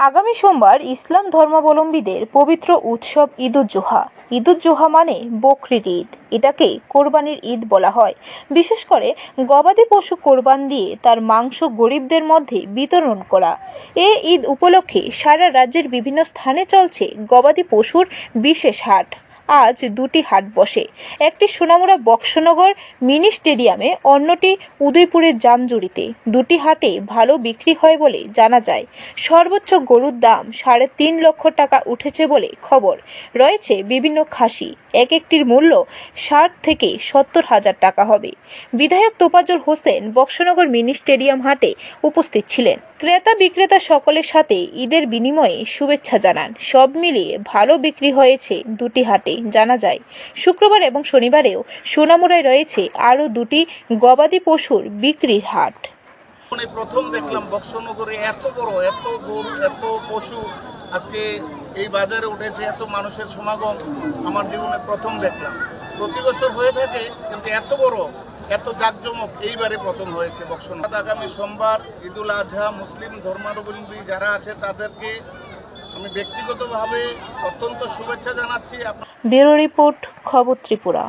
আগামী সোমবার ইসলাম ধর্মাবলম্বীদের পবিত্র উৎসব ঈদ-উজ-জোহা। ঈদ-উজ-জোহা মানে বকরির ঈদ। এটাকে কোরবানির ঈদ বলা হয়। বিশেষ করে গবাদি পশু কোরবান দিয়ে তার মাংস গরিবদের মধ্যে বিতরণ করা। এই ঈদ উপলক্ষে সারা রাজ্যের বিভিন্ন স্থানে চলছে গবাদি পশুর বিশেষ হাট। আজ দুটি হাট বসে, একটি সোনামুড়া বক্সনগর মিনি স্টেডিয়ামে, অন্যটি উদয়পুরের জামজুড়িতে। দুটি হাটে ভালো বিক্রি হয় বলে জানা যায়। সর্বোচ্চ গরুর দাম ৩.৫ লক্ষ টাকা উঠেছে বলে খবর। রয়েছে বিভিন্ন খাসি, এক একটির মূল্য ৬০ থেকে ৭০ হাজার টাকা হবে। বিধায়ক তোফাজ্জল হোসেন বক্সনগর মিনি স্টেডিয়াম হাটে উপস্থিত ছিলেন। ক্রেতা বিক্রেতা সকলের সাথে ঈদের বিনিময়ে শুভেচ্ছা জানান। সব মিলিয়ে ভালো বিক্রি হয়েছে দুটি হাটে জানা যায়। শুক্রবার এবং শনিবারেও সোনামুড়ায় রয়েছে আরও দুটি গবাদি পশুর বিক্রির হাট। প্রথম দেখলাম বক্সনগরে এত বড়, এত গরু, এত পশু আজকে এই বাজারে উঠেছে, এত মানুষের সমাগম আমার জীবনে প্রথম দেখলাম। প্রতি বছর হয়ে থাকে, কিন্তু এত বড়, এত জাঁকজমক এইবারে প্রথম হয়েছে বক্সনগর। আগামী সোমবার ঈদুল আজহা, মুসলিম ধর্মাবলম্বী যারা আছে তাদেরকে আমি ব্যক্তিগতভাবে অত্যন্ত শুভেচ্ছা জানাচ্ছি। ব্যুরো রিপোর্ট, খবর ত্রিপুরা।